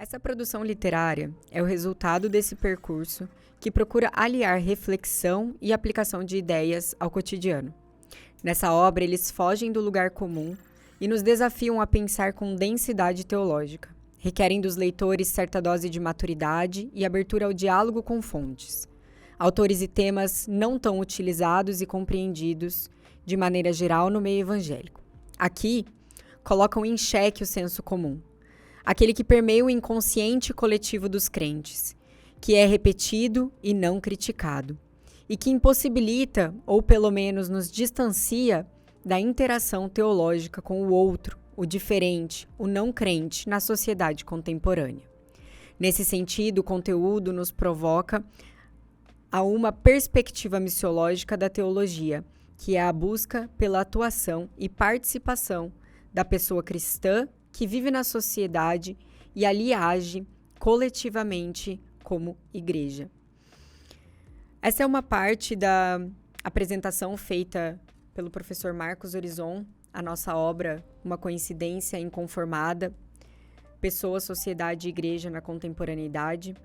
Essa produção literária é o resultado desse percurso que procura aliar reflexão e aplicação de ideias ao cotidiano. Nessa obra, eles fogem do lugar comum e nos desafiam a pensar com densidade teológica. Requerem dos leitores certa dose de maturidade e abertura ao diálogo com fontes. Autores e temas não tão utilizados e compreendidos de maneira geral no meio evangélico. Aqui, colocam em xeque o senso comum, aquele que permeia o inconsciente coletivo dos crentes, que é repetido e não criticado, e que impossibilita, ou pelo menos nos distancia, da interação teológica com o outro, o diferente, o não crente na sociedade contemporânea. Nesse sentido, o conteúdo nos provoca a uma perspectiva missiológica da teologia, que é a busca pela atuação e participação da pessoa cristã que vive na sociedade e ali age coletivamente como igreja. Essa é uma parte da apresentação feita pelo professor Marcos Horizon, a nossa obra, Uma Coincidência Inconformada, Pessoa, Sociedade e Igreja na Contemporaneidade.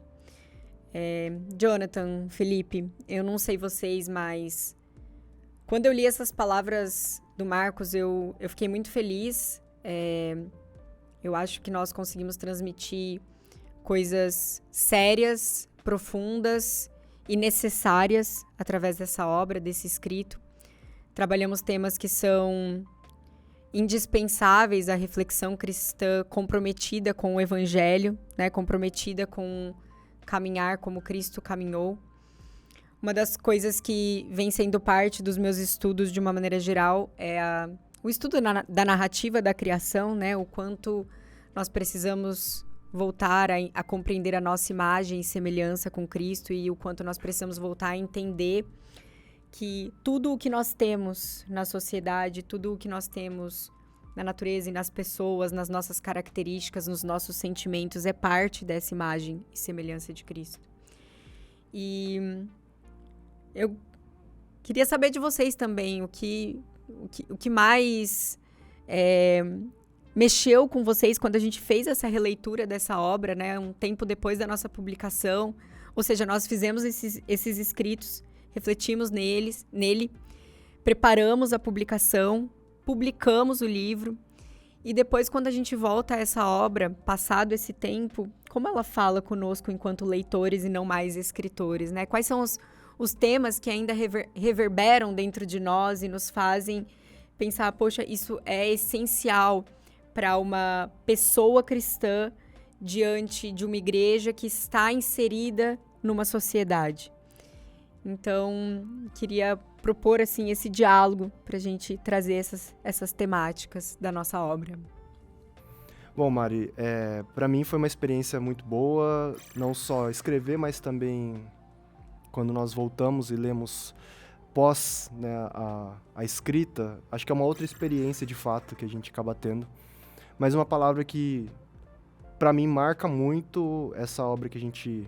Jonathan, Felipe, eu não sei vocês, mas quando eu li essas palavras do Marcos, eu fiquei muito feliz. Eu acho que nós conseguimos transmitir coisas sérias, profundas e necessárias através dessa obra, desse escrito. Trabalhamos temas que são indispensáveis à reflexão cristã comprometida com o Evangelho, né? Comprometida com caminhar como Cristo caminhou. Uma das coisas que vem sendo parte dos meus estudos de uma maneira geral é o estudo da narrativa da criação, né? O quanto nós precisamos voltar a compreender a nossa imagem e semelhança com Cristo e o quanto nós precisamos voltar a entender que tudo o que nós temos na sociedade, tudo o que nós temos na natureza e nas pessoas, nas nossas características, nos nossos sentimentos, é parte dessa imagem e semelhança de Cristo. E eu queria saber de vocês também o que mais mexeu com vocês quando a gente fez essa releitura dessa obra, né? Um tempo depois da nossa publicação. Ou seja, nós fizemos esses escritos, refletimos nele, preparamos a publicação, publicamos o livro. E depois, quando a gente volta a essa obra, passado esse tempo, como ela fala conosco enquanto leitores e não mais escritores, né? Quais são os temas que ainda reverberam dentro de nós e nos fazem pensar, poxa, isso é essencial para uma pessoa cristã diante de uma igreja que está inserida numa sociedade. Então, queria propor assim, esse diálogo para a gente trazer essas temáticas da nossa obra. Bom, Mari, para mim foi uma experiência muito boa, não só escrever, mas também quando nós voltamos e lemos pós, né, a escrita, acho que é uma outra experiência de fato que a gente acaba tendo. Mas uma palavra que, para mim, marca muito essa obra que a gente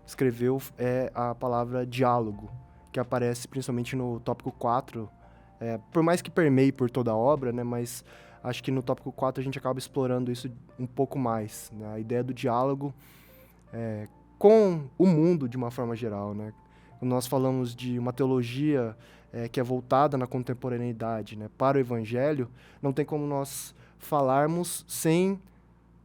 escreveu é a palavra diálogo, que aparece principalmente no tópico 4, por mais que permeie por toda a obra, né, mas acho que no tópico 4 a gente acaba explorando isso um pouco mais, né, a ideia do diálogo com o mundo de uma forma geral, né. Quando nós falamos de uma teologia que é voltada na contemporaneidade, né, para o Evangelho, não tem como nós falarmos sem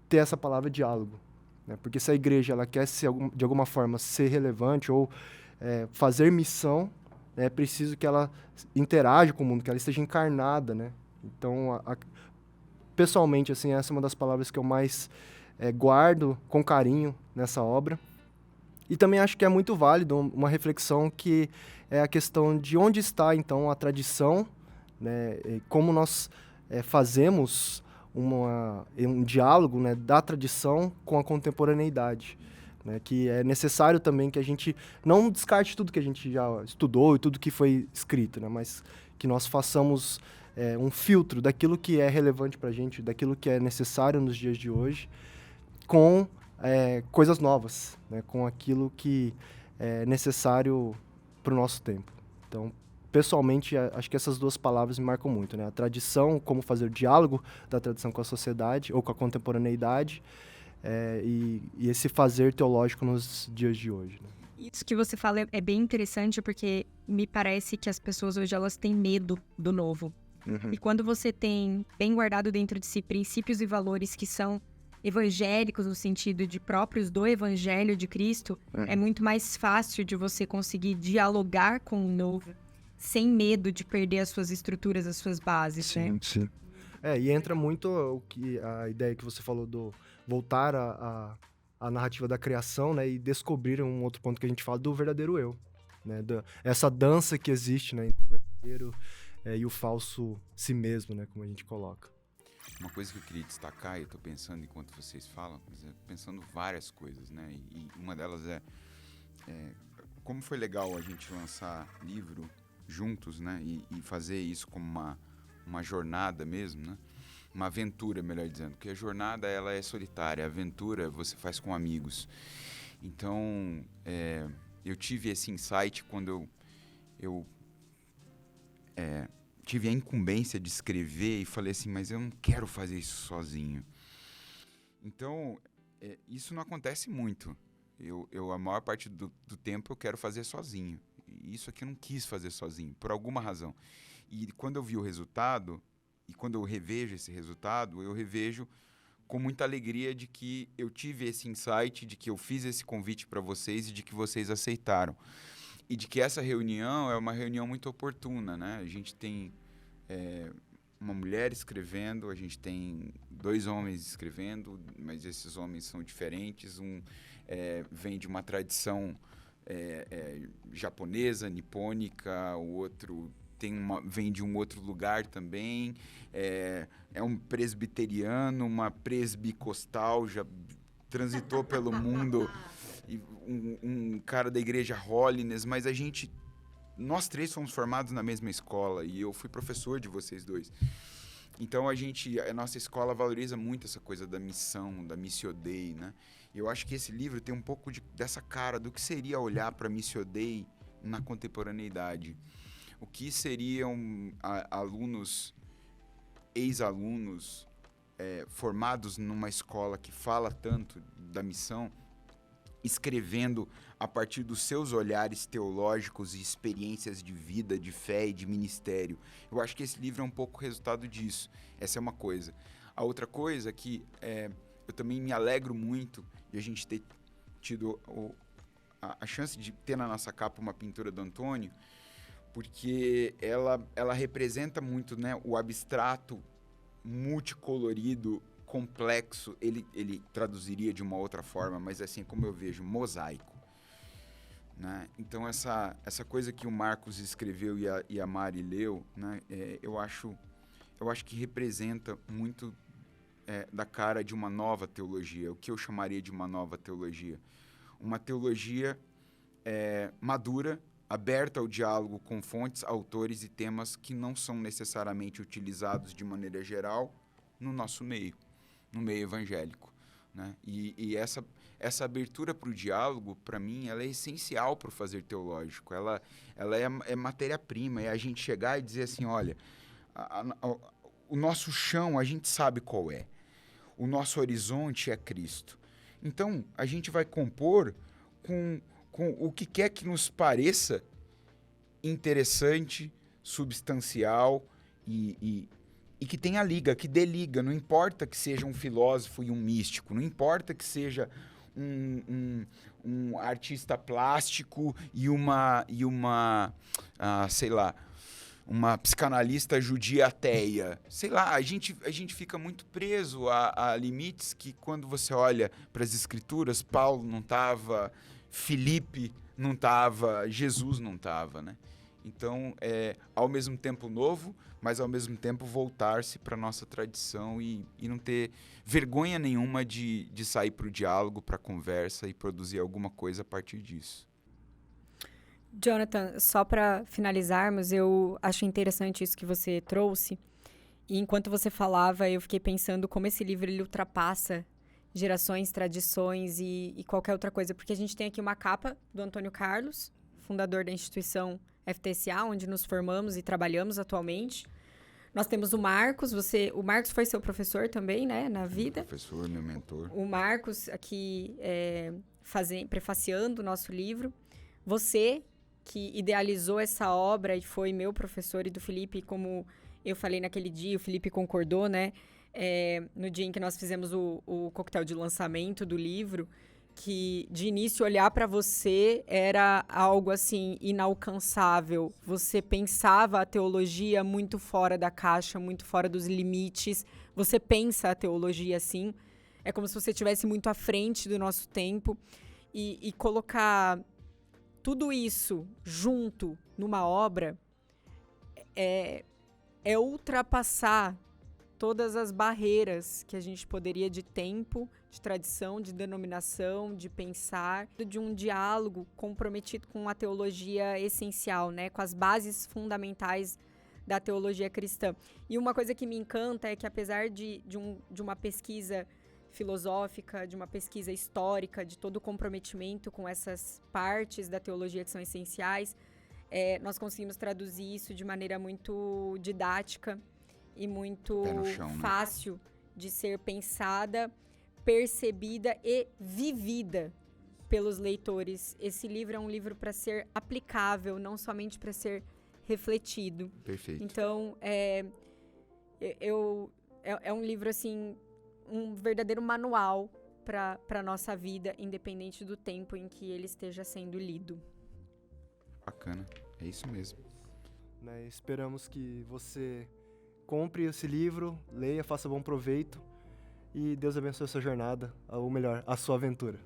ter essa palavra diálogo, né? Porque se a igreja ela quer de alguma forma ser relevante ou fazer missão, é preciso que ela interaja com o mundo, que ela esteja encarnada, né? Então, pessoalmente, assim, essa é uma das palavras que eu mais guardo com carinho nessa obra. E também acho que é muito válido uma reflexão que é a questão de onde está, então, a tradição, né? E como nós fazemos um diálogo, né, da tradição com a contemporaneidade, né, que é necessário também que a gente não descarte tudo que a gente já estudou e tudo que foi escrito, né, mas que nós façamos um filtro daquilo que é relevante para a gente, daquilo que é necessário nos dias de hoje, com coisas novas, né, com aquilo que é necessário para o nosso tempo. Então, pessoalmente, acho que essas duas palavras me marcam muito, né? A tradição, como fazer o diálogo da tradição com a sociedade ou com a contemporaneidade, e esse fazer teológico nos dias de hoje, né? Isso que você fala é bem interessante, porque me parece que as pessoas hoje elas têm medo do novo. E quando você tem bem guardado dentro de si princípios e valores que são evangélicos, no sentido de próprios do evangelho de Cristo, é muito mais fácil de você conseguir dialogar com o novo sem medo de perder as suas estruturas, as suas bases, né? Sim. E entra muito a ideia que você falou do voltar a narrativa da criação, né, e descobrir um outro ponto que a gente fala do verdadeiro eu, né, essa dança que existe, né, entre o verdadeiro e o falso si mesmo, né, como a gente coloca. Uma coisa que eu queria destacar, e eu tô pensando enquanto vocês falam, pensando várias coisas, né, e uma delas é como foi legal a gente lançar livro juntos, né, e fazer isso como uma jornada mesmo, né, uma aventura, melhor dizendo, porque a jornada ela é solitária, a aventura você faz com amigos. Então, eu tive esse insight quando eu tive a incumbência de escrever e falei assim, mas eu não quero fazer isso sozinho. Então, isso não acontece muito. A maior parte do tempo eu quero fazer sozinho. E isso aqui eu não quis fazer sozinho, por alguma razão. E quando eu vi o resultado, e quando eu revejo esse resultado, eu revejo com muita alegria de que eu tive esse insight, de que eu fiz esse convite para vocês e de que vocês aceitaram. E de que essa reunião é uma reunião muito oportuna, né? A gente tem uma mulher escrevendo, a gente tem 2 homens escrevendo, mas esses homens são diferentes. Um vem de uma tradição japonesa, nipônica, o outro vem de um outro lugar também. É um presbiteriano, uma presbicostal, já transitou pelo mundo, e um cara da igreja Holiness, mas nós 3 fomos formados na mesma escola e eu fui professor de vocês 2. Então a nossa escola valoriza muito essa coisa da missão, da Missio Dei, né? E eu acho que esse livro tem um pouco dessa cara do que seria olhar para a Missio Dei na contemporaneidade. O que seriam ex-alunos formados numa escola que fala tanto da missão, escrevendo a partir dos seus olhares teológicos e experiências de vida, de fé e de ministério. Eu acho que esse livro é um pouco resultado disso. Essa é uma coisa. A outra coisa que eu também me alegro muito de a gente ter tido a chance de ter na nossa capa uma pintura do Antônio, porque ela representa muito, né, o abstrato multicolorido, complexo. Ele traduziria de uma outra forma, mas assim como eu vejo, mosaico, né? Então essa coisa que o Marcos escreveu e a Mari leu, né, eu acho que representa muito da cara de uma nova teologia, o que eu chamaria de uma nova teologia. Uma teologia madura, aberta ao diálogo com fontes, autores e temas que não são necessariamente utilizados de maneira geral no nosso meio, no meio evangélico, né? E essa abertura para o diálogo, para mim, ela é essencial para o fazer teológico. Ela é matéria-prima, é a gente chegar e dizer assim, olha, o nosso chão a gente sabe qual é, o nosso horizonte é Cristo. Então, a gente vai compor com o que quer que nos pareça interessante, substancial e que tenha liga, que dê liga. Não importa que seja um filósofo e um místico, não importa que seja um artista plástico e sei lá, uma psicanalista judia ateia. Sei lá, a gente fica muito preso a limites que, quando você olha para as escrituras, Paulo não estava, Filipe não estava, Jesus não estava, né? Então, ao mesmo tempo novo, mas ao mesmo tempo voltar-se para a nossa tradição e não ter vergonha nenhuma de sair para o diálogo, para a conversa e produzir alguma coisa a partir disso. Jonathan, só para finalizarmos, eu acho interessante isso que você trouxe. E enquanto você falava, eu fiquei pensando como esse livro ele ultrapassa gerações, tradições e qualquer outra coisa. Porque a gente tem aqui uma capa do Antônio Carlos, fundador da instituição FTSA, onde nos formamos e trabalhamos atualmente. Nós temos o Marcos, o Marcos foi seu professor também, né, na vida. Professor, meu mentor. O Marcos aqui prefaciando o nosso livro. Você, que idealizou essa obra e foi meu professor e do Felipe, como eu falei naquele dia, o Felipe concordou, né? No dia em que nós fizemos o coquetel de lançamento do livro, que de início olhar para você era algo assim inalcançável. Você pensava a teologia muito fora da caixa, muito fora dos limites. Você pensa a teologia assim. É como se você estivesse muito à frente do nosso tempo. E colocar tudo isso junto numa obra é ultrapassar todas as barreiras que a gente poderia de tempo, de tradição, de denominação, de pensar, de um diálogo comprometido com a teologia essencial, né, com as bases fundamentais da teologia cristã. E uma coisa que me encanta é que, apesar de uma pesquisa filosófica, de uma pesquisa histórica, de todo o comprometimento com essas partes da teologia que são essenciais, nós conseguimos traduzir isso de maneira muito didática e muito fácil de ser pensada, percebida e vivida pelos leitores. Esse livro é um livro para ser aplicável, não somente para ser refletido. Perfeito. Então, é um livro, assim, um verdadeiro manual para a nossa vida, independente do tempo em que ele esteja sendo lido. Bacana, é isso mesmo. Né, esperamos que você compre esse livro, leia, faça bom proveito e Deus abençoe a sua jornada, ou melhor, a sua aventura.